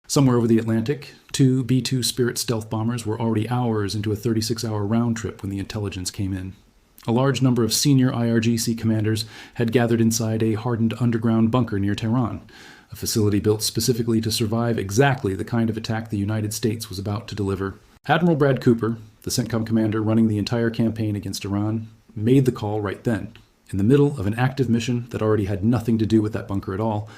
Somewhere over the Atlantic, two B-2 Spirit stealth bombers were already hours into a 36-hour round trip when the intelligence came in. A large number of senior IRGC commanders had gathered inside a hardened underground bunker near Tehran, a facility built specifically to survive exactly the kind of attack the United States was about to deliver. Admiral Brad Cooper, the CENTCOM commander running the entire campaign against Iran, made the call right then, in the middle of an active mission that already had nothing to do with that bunker at all.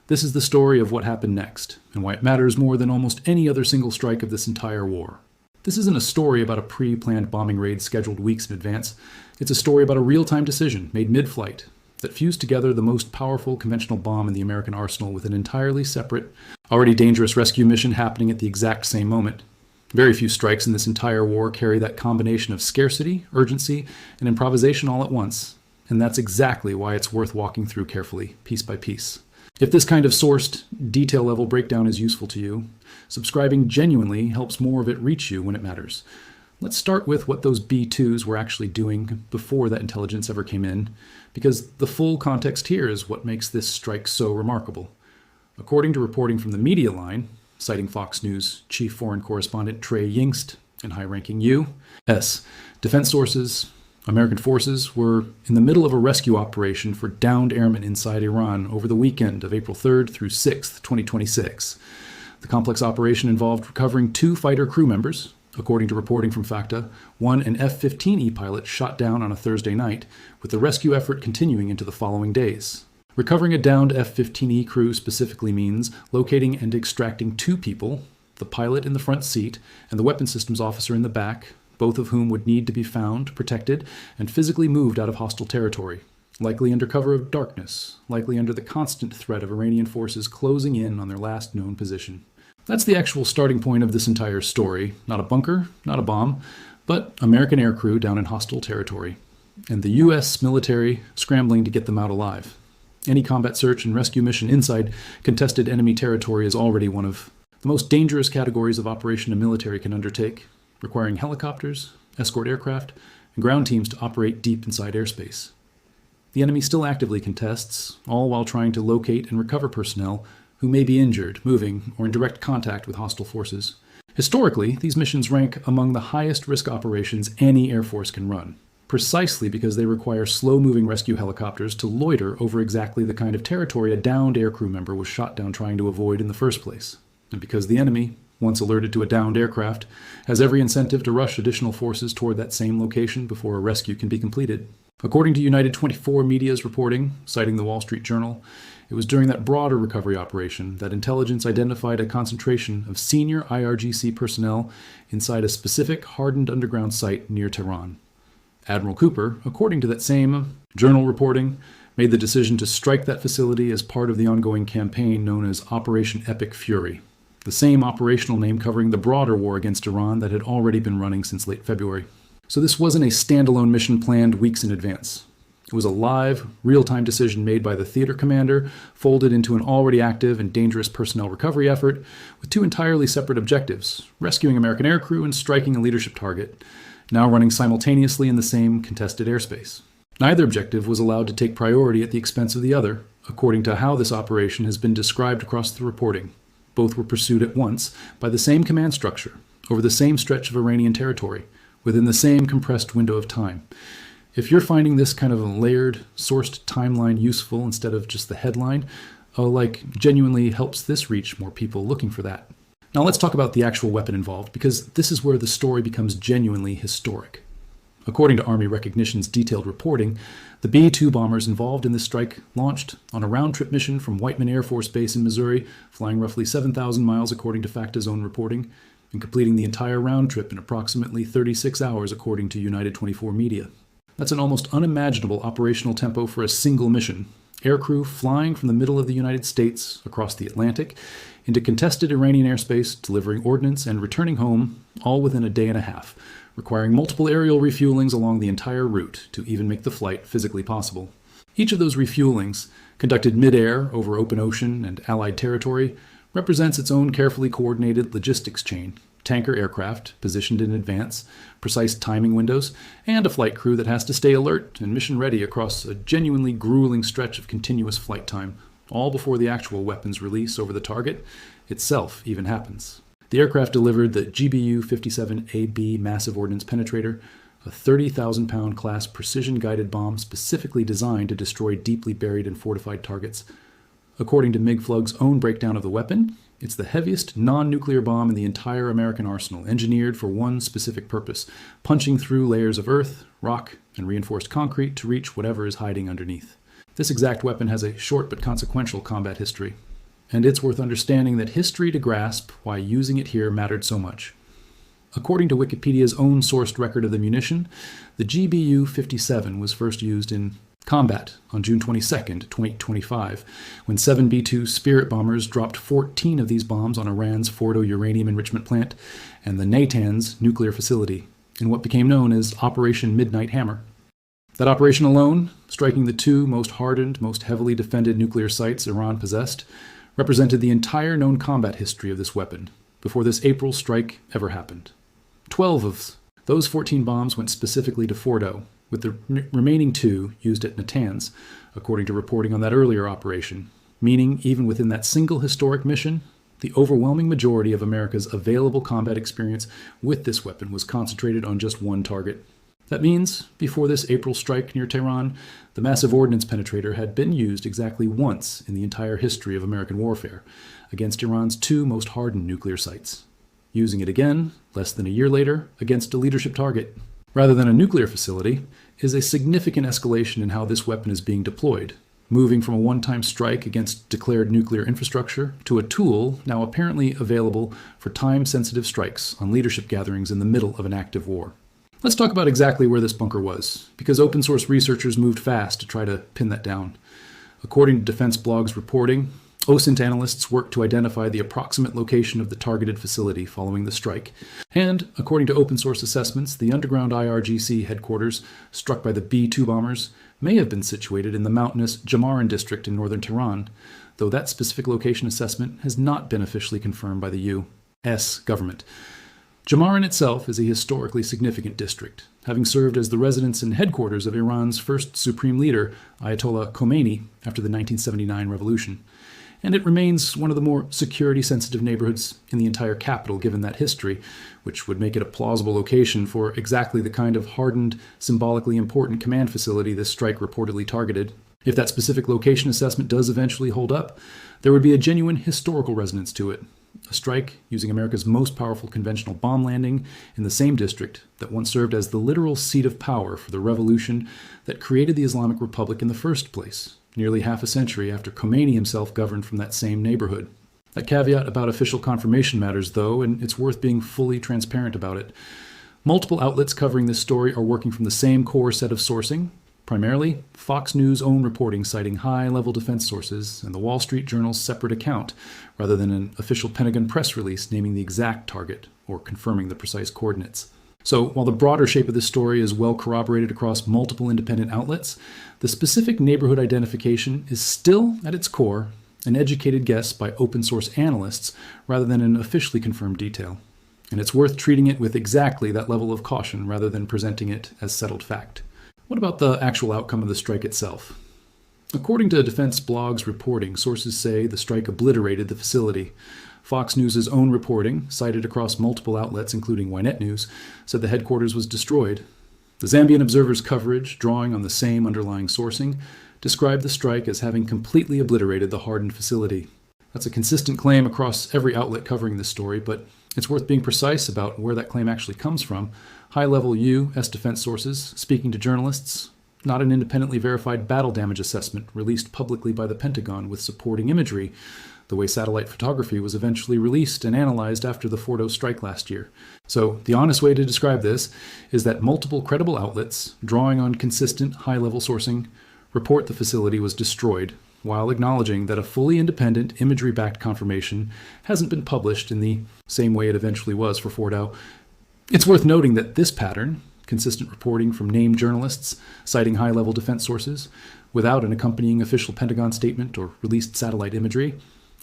This is the story of what happened next, and why it matters more than almost any other single strike of this entire war. This isn't a story about a pre-planned bombing raid scheduled weeks in advance. It's a story about a real-time decision made mid-flight that fused together the most powerful conventional bomb in the American arsenal with an entirely separate, already dangerous rescue mission happening at the exact same moment. Very few strikes in this entire war carry that combination of scarcity, urgency, and improvisation all at once, and that's exactly why it's worth walking through carefully, piece by piece. If this kind of sourced, detail-level breakdown is useful to you, subscribing genuinely helps more of it reach you when it matters. Let's start with what those B-2s were actually doing before that intelligence ever came in, because the full context here is what makes this strike so remarkable. According to reporting from the media line, citing Fox News chief foreign correspondent Trey Yingst and high-ranking U.S. defense sources, American forces were in the middle of a rescue operation for downed airmen inside Iran over the weekend of April 3rd through 6th, 2026. The complex operation involved recovering 2 fighter crew members. According to reporting from FACTA, an F-15E pilot shot down on a Thursday night, with the rescue effort continuing into the following days. Recovering a downed F-15E crew specifically means locating and extracting 2 people, the pilot in the front seat and the weapons systems officer in the back, both of whom would need to be found, protected, and physically moved out of hostile territory, likely under cover of darkness, likely under the constant threat of Iranian forces closing in on their last known position. That's the actual starting point of this entire story. Not a bunker, not a bomb, but American aircrew down in hostile territory, and the U.S. military scrambling to get them out alive. Any combat search and rescue mission inside contested enemy territory is already one of the most dangerous categories of operation a military can undertake, requiring helicopters, escort aircraft, and ground teams to operate deep inside airspace. The enemy still actively contests, all while trying to locate and recover personnel who may be injured, moving, or in direct contact with hostile forces. Historically, these missions rank among the highest risk operations any Air Force can run, precisely because they require slow-moving rescue helicopters to loiter over exactly the kind of territory a downed aircrew member was shot down trying to avoid in the first place, and because the enemy, once alerted to a downed aircraft, has every incentive to rush additional forces toward that same location before a rescue can be completed. According to United 24 Media's reporting, citing the Wall Street Journal, it was during that broader recovery operation that intelligence identified a concentration of senior IRGC personnel inside a specific hardened underground site near Tehran. Admiral Cooper, according to that same journal reporting, made the decision to strike that facility as part of the ongoing campaign known as Operation Epic Fury, the same operational name covering the broader war against Iran that had already been running since late February. So this wasn't a standalone mission planned weeks in advance. It was a live, real-time decision made by the theater commander, folded into an already active and dangerous personnel recovery effort, with 2 entirely separate objectives, rescuing American aircrew and striking a leadership target, now running simultaneously in the same contested airspace. Neither objective was allowed to take priority at the expense of the other, according to how this operation has been described across the reporting. Both were pursued at once by the same command structure, over the same stretch of Iranian territory, within the same compressed window of time. If you're finding this kind of a layered, sourced timeline useful instead of just the headline, genuinely helps this reach more people looking for that. Now let's talk about the actual weapon involved, because this is where the story becomes genuinely historic. According to Army Recognition's detailed reporting, the B-2 bombers involved in this strike launched on a round-trip mission from Whiteman Air Force Base in Missouri, flying roughly 7,000 miles according to FACTA's own reporting, and completing the entire round trip in approximately 36 hours according to United 24 Media. That's an almost unimaginable operational tempo for a single mission. Aircrew flying from the middle of the United States across the Atlantic into contested Iranian airspace, delivering ordnance and returning home, all within a day and a half, requiring multiple aerial refuelings along the entire route to even make the flight physically possible. Each of those refuelings, conducted mid-air over open ocean and Allied territory, represents its own carefully coordinated logistics chain. Tanker aircraft, positioned in advance, precise timing windows, and a flight crew that has to stay alert and mission-ready across a genuinely grueling stretch of continuous flight time, all before the actual weapons release over the target, itself even happens. The aircraft delivered the GBU-57AB Massive Ordnance Penetrator, a 30,000-pound class precision-guided bomb specifically designed to destroy deeply buried and fortified targets. According to MiG-Flug's own breakdown of the weapon, it's the heaviest non-nuclear bomb in the entire American arsenal, engineered for one specific purpose: punching through layers of earth, rock, and reinforced concrete to reach whatever is hiding underneath. This exact weapon has a short but consequential combat history, and it's worth understanding that history to grasp why using it here mattered so much. According to Wikipedia's own sourced record of the munition, the GBU-57 was first used in combat on June 22, 2025, when 7 B-2 Spirit bombers dropped 14 of these bombs on Iran's Fordo uranium enrichment plant and the Natanz nuclear facility, in what became known as Operation Midnight Hammer. That operation alone, striking the two most hardened, most heavily defended nuclear sites Iran possessed, represented the entire known combat history of this weapon, before this April strike ever happened. 12 of those 14 bombs went specifically to Fordo, with the remaining 2 used at Natanz, according to reporting on that earlier operation, meaning even within that single historic mission, the overwhelming majority of America's available combat experience with this weapon was concentrated on just one target. That means, before this April strike near Tehran, the Massive Ordnance Penetrator had been used exactly once in the entire history of American warfare, against Iran's 2 most hardened nuclear sites. Using it again, less than a year later, against a leadership target, rather than a nuclear facility, is a significant escalation in how this weapon is being deployed, moving from a one-time strike against declared nuclear infrastructure to a tool now apparently available for time-sensitive strikes on leadership gatherings in the middle of an active war. Let's talk about exactly where this bunker was, because open source researchers moved fast to try to pin that down. According to Defense Blog's reporting, OSINT analysts worked to identify the approximate location of the targeted facility following the strike, and, according to open source assessments, the underground IRGC headquarters struck by the B-2 bombers may have been situated in the mountainous Jamaran district in northern Tehran, though that specific location assessment has not been officially confirmed by the U.S. government. Jamaran itself is a historically significant district, having served as the residence and headquarters of Iran's first supreme leader, Ayatollah Khomeini, after the 1979 revolution. And it remains one of the more security-sensitive neighborhoods in the entire capital, given that history, which would make it a plausible location for exactly the kind of hardened, symbolically important command facility this strike reportedly targeted. If that specific location assessment does eventually hold up, there would be a genuine historical resonance to it. A strike using America's most powerful conventional bomb landing in the same district that once served as the literal seat of power for the revolution that created the Islamic Republic in the first place, nearly half a century after Khomeini himself governed from that same neighborhood. That caveat about official confirmation matters, though, and it's worth being fully transparent about it. Multiple outlets covering this story are working from the same core set of sourcing, primarily Fox News' own reporting citing high-level defense sources and the Wall Street Journal's separate account, rather than an official Pentagon press release naming the exact target or confirming the precise coordinates. So, while the broader shape of this story is well corroborated across multiple independent outlets, the specific neighborhood identification is still, at its core, an educated guess by open-source analysts rather than an officially confirmed detail. And it's worth treating it with exactly that level of caution rather than presenting it as settled fact. What about the actual outcome of the strike itself? According to Defense Blog's reporting, sources say the strike obliterated the facility. Fox News' own reporting, cited across multiple outlets including Ynet News, said the headquarters was destroyed. The Zambian Observer's coverage, drawing on the same underlying sourcing, described the strike as having completely obliterated the hardened facility. That's a consistent claim across every outlet covering this story, but it's worth being precise about where that claim actually comes from. High-level U.S. defense sources speaking to journalists, not an independently verified battle damage assessment released publicly by the Pentagon with supporting imagery, the way satellite photography was eventually released and analyzed after the Fordo strike last year. So the honest way to describe this is that multiple credible outlets, drawing on consistent high-level sourcing, report the facility was destroyed, while acknowledging that a fully independent imagery-backed confirmation hasn't been published in the same way it eventually was for Fordo. It's worth noting that this pattern, consistent reporting from named journalists citing high-level defense sources, without an accompanying official Pentagon statement or released satellite imagery,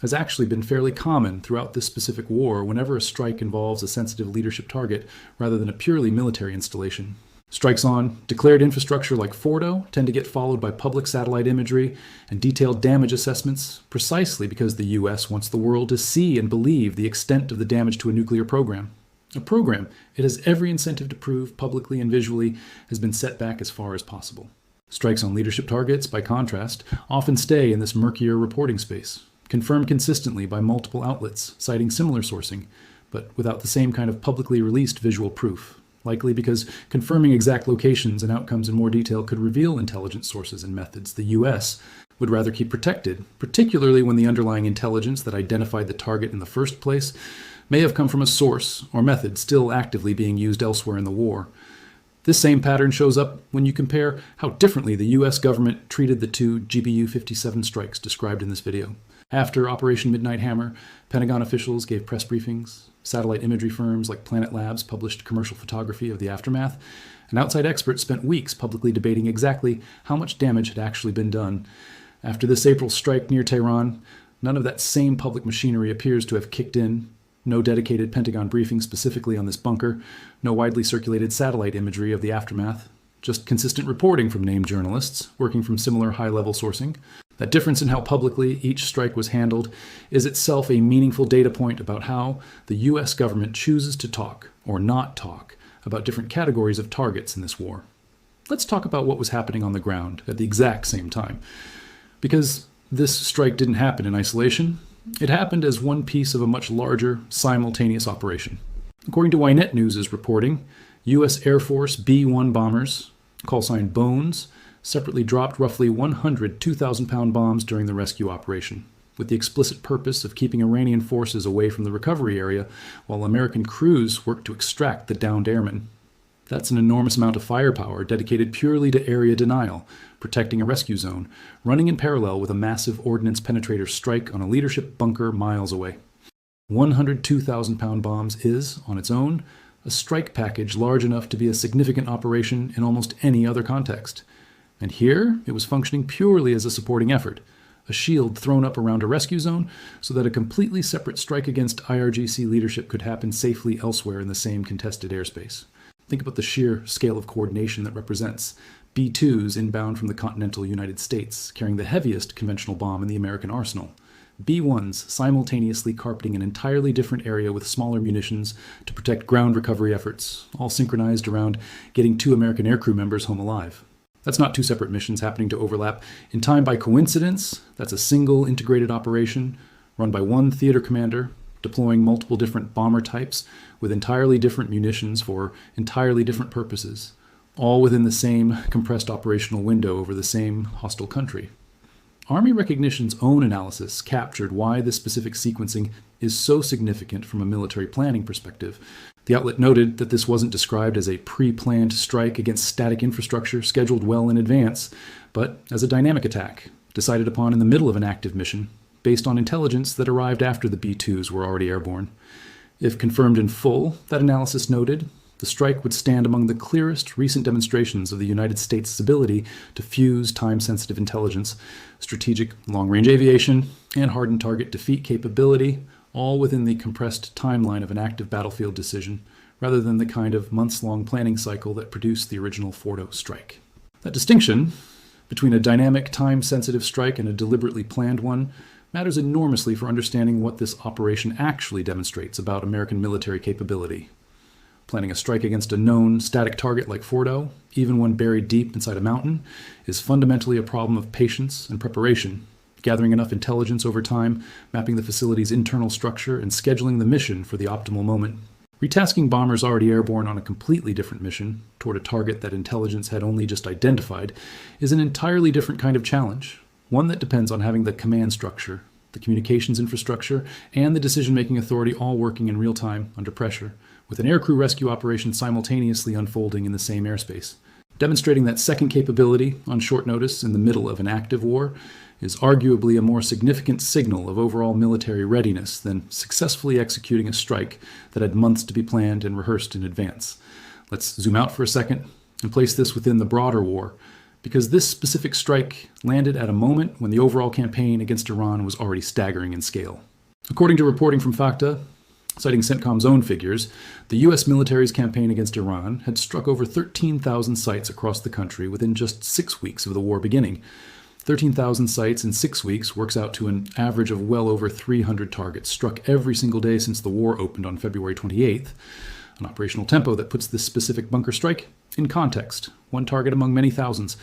has actually been fairly common throughout this specific war whenever a strike involves a sensitive leadership target rather than a purely military installation. Strikes on declared infrastructure like Fordo tend to get followed by public satellite imagery and detailed damage assessments precisely because the US wants the world to see and believe the extent of the damage to a nuclear program. A program it has every incentive to prove publicly and visually has been set back as far as possible. Strikes on leadership targets, by contrast, often stay in this murkier reporting space, confirmed consistently by multiple outlets citing similar sourcing, but without the same kind of publicly released visual proof. Likely because confirming exact locations and outcomes in more detail could reveal intelligence sources and methods the US would rather keep protected, particularly when the underlying intelligence that identified the target in the first place may have come from a source or method still actively being used elsewhere in the war. This same pattern shows up when you compare how differently the US government treated the two GBU-57 strikes described in this video. After Operation Midnight Hammer, Pentagon officials gave press briefings, satellite imagery firms like Planet Labs published commercial photography of the aftermath, and outside experts spent weeks publicly debating exactly how much damage had actually been done. After this April strike near Tehran, none of that same public machinery appears to have kicked in. No dedicated Pentagon briefing specifically on this bunker, no widely circulated satellite imagery of the aftermath, just consistent reporting from named journalists working from similar high-level sourcing. That difference in how publicly each strike was handled is itself a meaningful data point about how the US government chooses to talk or not talk about different categories of targets in this war. Let's talk about what was happening on the ground at the exact same time. Because this strike didn't happen in isolation, it happened as one piece of a much larger, simultaneous operation. According to Ynet News' reporting, US Air Force B-1 bombers, call sign Bones, separately dropped roughly 100 2,000-pound bombs during the rescue operation, with the explicit purpose of keeping Iranian forces away from the recovery area while American crews worked to extract the downed airmen. That's an enormous amount of firepower dedicated purely to area denial, protecting a rescue zone, running in parallel with a massive ordnance penetrator strike on a leadership bunker miles away. 100 2,000-pound bombs is, on its own, a strike package large enough to be a significant operation in almost any other context. And here, it was functioning purely as a supporting effort, a shield thrown up around a rescue zone so that a completely separate strike against IRGC leadership could happen safely elsewhere in the same contested airspace. Think about the sheer scale of coordination that represents B-2s inbound from the continental United States, carrying the heaviest conventional bomb in the American arsenal. B-1s simultaneously carpeting an entirely different area with smaller munitions to protect ground recovery efforts, all synchronized around getting 2 American aircrew members home alive. That's not 2 separate missions happening to overlap in time by coincidence. That's a single integrated operation run by one theater commander, deploying multiple different bomber types with entirely different munitions for entirely different purposes, all within the same compressed operational window over the same hostile country. Army Recognition's own analysis captured why this specific sequencing is so significant from a military planning perspective. The outlet noted that this wasn't described as a pre-planned strike against static infrastructure scheduled well in advance, but as a dynamic attack, decided upon in the middle of an active mission, based on intelligence that arrived after the B-2s were already airborne. If confirmed in full, that analysis noted, the strike would stand among the clearest recent demonstrations of the United States' ability to fuse time-sensitive intelligence, strategic long-range aviation, and hardened target defeat capability, all within the compressed timeline of an active battlefield decision, rather than the kind of months-long planning cycle that produced the original Fordo strike. That distinction between a dynamic, time-sensitive strike and a deliberately planned one matters enormously for understanding what this operation actually demonstrates about American military capability. Planning a strike against a known static target like Fordo, even when buried deep inside a mountain, is fundamentally a problem of patience and preparation, gathering enough intelligence over time, mapping the facility's internal structure, and scheduling the mission for the optimal moment. Retasking bombers already airborne on a completely different mission, toward a target that intelligence had only just identified, is an entirely different kind of challenge, one that depends on having the command structure, the communications infrastructure, and the decision-making authority all working in real time under pressure, with an aircrew rescue operation simultaneously unfolding in the same airspace. Demonstrating that second capability on short notice in the middle of an active war is arguably a more significant signal of overall military readiness than successfully executing a strike that had months to be planned and rehearsed in advance. Let's zoom out for a second and place this within the broader war, because this specific strike landed at a moment when the overall campaign against Iran was already staggering in scale. According to reporting from Facta, Citing CENTCOM's own figures, the U.S. military's campaign against Iran had struck over 13,000 sites across the country within just 6 weeks of the war beginning. 13,000 sites in 6 weeks works out to an average of well over 300 targets struck every single day since the war opened on February 28th, an operational tempo that puts this specific bunker strike in context, one target among many thousands,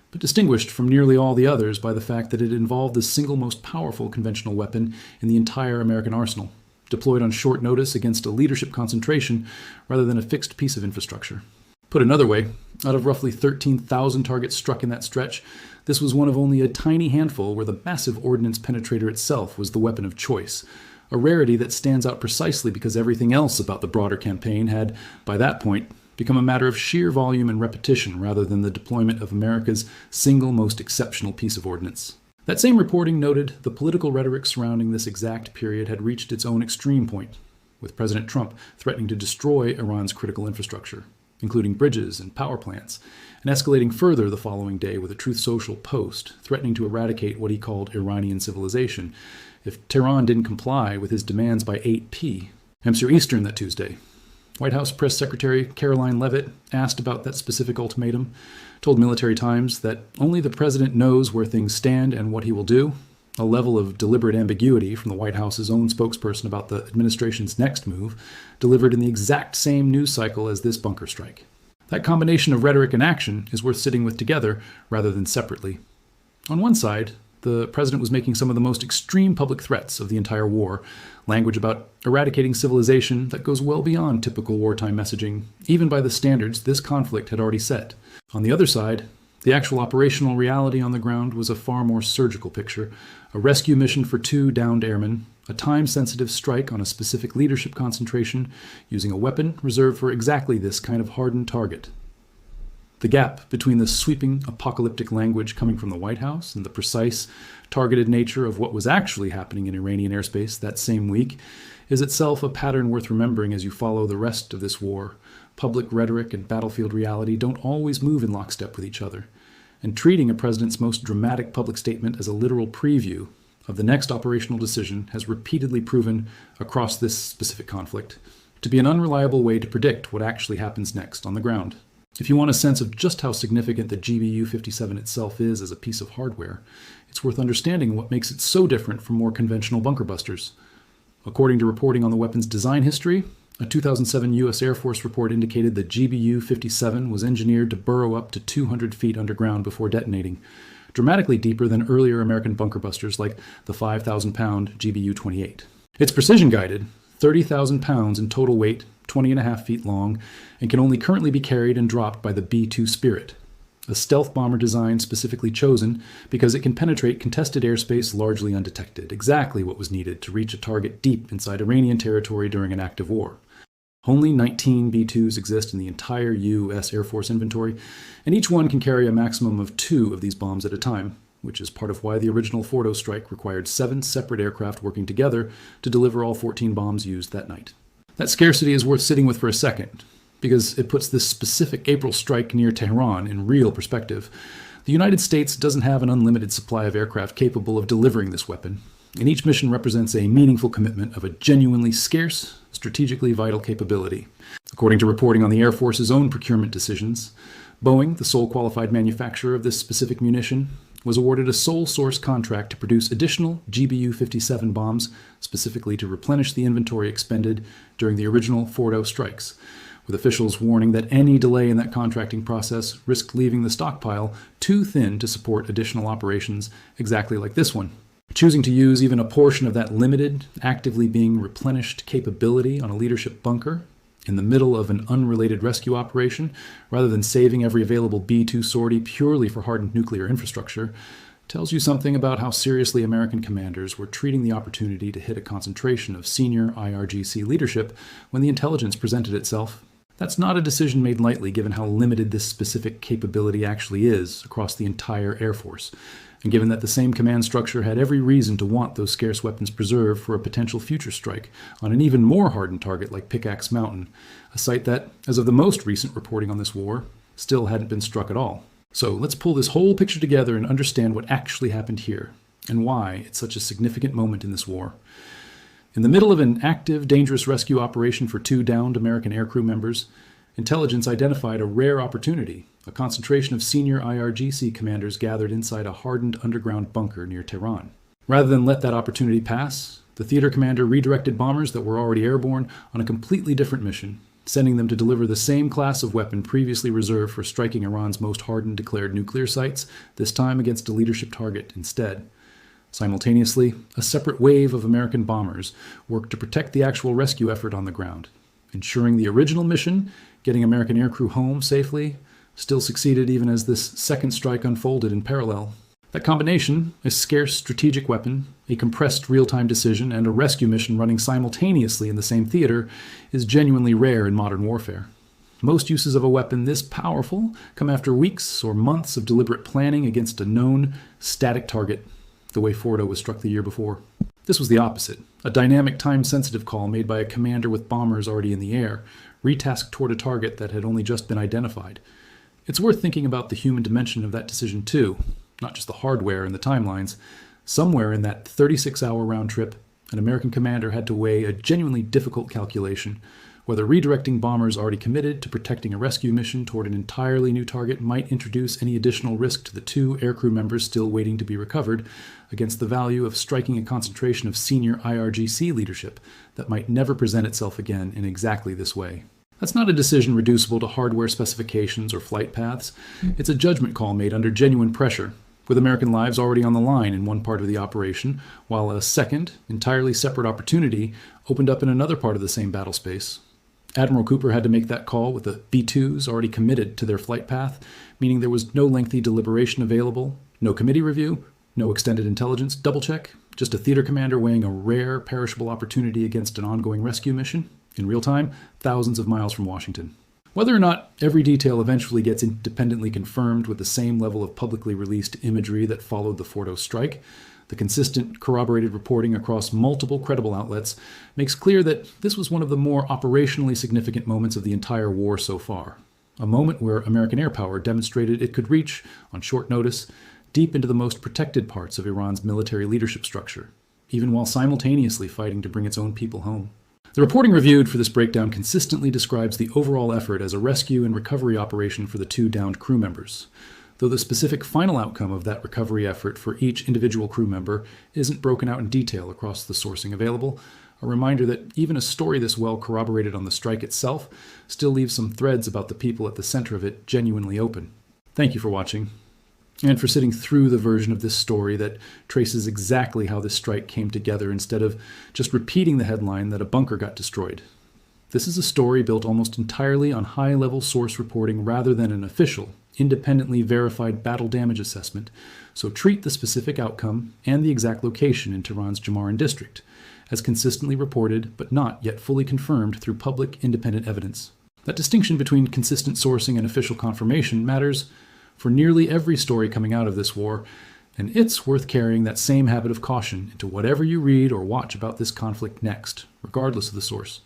but distinguished from nearly all the others by the fact that it involved the single most powerful conventional weapon in the entire American arsenal, deployed on short notice against a leadership concentration rather than a fixed piece of infrastructure. Put another way, out of roughly 13,000 targets struck in that stretch, this was one of only a tiny handful where the Massive Ordnance Penetrator itself was the weapon of choice, a rarity that stands out precisely because everything else about the broader campaign had, by that point, become a matter of sheer volume and repetition rather than the deployment of America's single most exceptional piece of ordnance. That same reporting noted the political rhetoric surrounding this exact period had reached its own extreme point, with President Trump threatening to destroy Iran's critical infrastructure, including bridges and power plants, and escalating further the following day with a Truth Social post threatening to eradicate what he called Iranian civilization if Tehran didn't comply with his demands by 8 p.m. Eastern that Tuesday. White House Press Secretary Caroline Leavitt, asked about that specific ultimatum, told Military Times that only the president knows where things stand and what he will do, a level of deliberate ambiguity from the White House's own spokesperson about the administration's next move, delivered in the exact same news cycle as this bunker strike. That combination of rhetoric and action is worth sitting with together rather than separately. On one side, the president was making some of the most extreme public threats of the entire war, language about eradicating civilization that goes well beyond typical wartime messaging, even by the standards this conflict had already set. On the other side, the actual operational reality on the ground was a far more surgical picture, a rescue mission for 2 downed airmen, a time-sensitive strike on a specific leadership concentration using a weapon reserved for exactly this kind of hardened target. The gap between the sweeping apocalyptic language coming from the White House and the precise, targeted nature of what was actually happening in Iranian airspace that same week is itself a pattern worth remembering as you follow the rest of this war. Public rhetoric and battlefield reality don't always move in lockstep with each other, and treating a president's most dramatic public statement as a literal preview of the next operational decision has repeatedly proven across this specific conflict to be an unreliable way to predict what actually happens next on the ground. If you want a sense of just how significant the GBU-57 itself is as a piece of hardware, it's worth understanding what makes it so different from more conventional bunker busters. According to reporting on the weapon's design history, a 2007 U.S. Air Force report indicated the GBU-57 was engineered to burrow up to 200 feet underground before detonating, dramatically deeper than earlier American bunker busters like the 5,000-pound GBU-28. It's precision-guided, 30,000 pounds in total weight, 20.5 feet long, and can only currently be carried and dropped by the B-2 Spirit, a stealth bomber design specifically chosen because it can penetrate contested airspace largely undetected, exactly what was needed to reach a target deep inside Iranian territory during an active war. Only 19 B-2s exist in the entire U.S. Air Force inventory, and each one can carry a maximum of 2 of these bombs at a time, which is part of why the original Fordo strike required 7 separate aircraft working together to deliver all 14 bombs used that night. That scarcity is worth sitting with for a second, because it puts this specific April strike near Tehran in real perspective. The United States doesn't have an unlimited supply of aircraft capable of delivering this weapon, and each mission represents a meaningful commitment of a genuinely scarce, strategically vital capability. According to reporting on the Air Force's own procurement decisions, Boeing, the sole qualified manufacturer of this specific munition, was awarded a sole source contract to produce additional GBU-57 bombs, specifically to replenish the inventory expended during the original Fordo strikes, with officials warning that any delay in that contracting process risked leaving the stockpile too thin to support additional operations exactly like this one. Choosing to use even a portion of that limited, actively being replenished capability on a leadership bunker in the middle of an unrelated rescue operation, rather than saving every available B-2 sortie purely for hardened nuclear infrastructure, tells you something about how seriously American commanders were treating the opportunity to hit a concentration of senior IRGC leadership when the intelligence presented itself. That's not a decision made lightly given how limited this specific capability actually is across the entire Air Force, and given that the same command structure had every reason to want those scarce weapons preserved for a potential future strike on an even more hardened target like Pickaxe Mountain, a site that, as of the most recent reporting on this war, still hadn't been struck at all. So let's pull this whole picture together and understand what actually happened here, and why it's such a significant moment in this war. In the middle of an active, dangerous rescue operation for 2 downed American aircrew members, intelligence identified a rare opportunity. A concentration of senior IRGC commanders gathered inside a hardened underground bunker near Tehran. Rather than let that opportunity pass, the theater commander redirected bombers that were already airborne on a completely different mission, sending them to deliver the same class of weapon previously reserved for striking Iran's most hardened declared nuclear sites, this time against a leadership target instead. Simultaneously, a separate wave of American bombers worked to protect the actual rescue effort on the ground, ensuring the original mission, getting American aircrew home safely, still succeeded even as this second strike unfolded in parallel. That combination, a scarce strategic weapon, a compressed real-time decision, and a rescue mission running simultaneously in the same theater, is genuinely rare in modern warfare. Most uses of a weapon this powerful come after weeks or months of deliberate planning against a known, static target, the way Fordo was struck the year before. This was the opposite, a dynamic, time-sensitive call made by a commander with bombers already in the air, retasked toward a target that had only just been identified. It's worth thinking about the human dimension of that decision too, not just the hardware and the timelines. Somewhere in that 36-hour round trip, an American commander had to weigh a genuinely difficult calculation, whether redirecting bombers already committed to protecting a rescue mission toward an entirely new target might introduce any additional risk to the 2 aircrew members still waiting to be recovered, against the value of striking a concentration of senior IRGC leadership that might never present itself again in exactly this way. That's not a decision reducible to hardware specifications or flight paths. It's a judgment call made under genuine pressure, with American lives already on the line in one part of the operation, while a second, entirely separate opportunity opened up in another part of the same battle space. Admiral Cooper had to make that call with the B-2s already committed to their flight path, meaning there was no lengthy deliberation available, no committee review, no extended intelligence double-check, just a theater commander weighing a rare, perishable opportunity against an ongoing rescue mission, in real time, thousands of miles from Washington. Whether or not every detail eventually gets independently confirmed with the same level of publicly released imagery that followed the Fordo strike, the consistent corroborated reporting across multiple credible outlets makes clear that this was one of the more operationally significant moments of the entire war so far. A moment where American air power demonstrated it could reach, on short notice, deep into the most protected parts of Iran's military leadership structure, even while simultaneously fighting to bring its own people home. The reporting reviewed for this breakdown consistently describes the overall effort as a rescue and recovery operation for the 2 downed crew members, though the specific final outcome of that recovery effort for each individual crew member isn't broken out in detail across the sourcing available, a reminder that even a story this well corroborated on the strike itself still leaves some threads about the people at the center of it genuinely open. Thank you for watching, and for sitting through the version of this story that traces exactly how this strike came together instead of just repeating the headline that a bunker got destroyed. This is a story built almost entirely on high-level source reporting rather than an official, independently verified battle damage assessment, so treat the specific outcome and the exact location in Tehran's Jamaran district as consistently reported but not yet fully confirmed through public independent evidence. That distinction between consistent sourcing and official confirmation matters for nearly every story coming out of this war, and it's worth carrying that same habit of caution into whatever you read or watch about this conflict next, regardless of the source.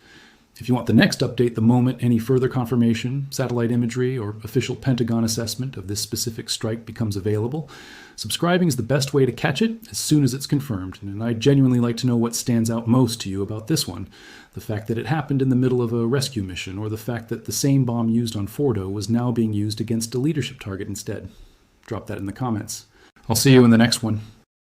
If you want the next update the moment any further confirmation, satellite imagery, or official Pentagon assessment of this specific strike becomes available, subscribing is the best way to catch it as soon as it's confirmed, and I'd genuinely like to know what stands out most to you about this one. The fact that it happened in the middle of a rescue mission, or the fact that the same bomb used on Fordo was now being used against a leadership target instead. Drop that in the comments. I'll see you in the next one.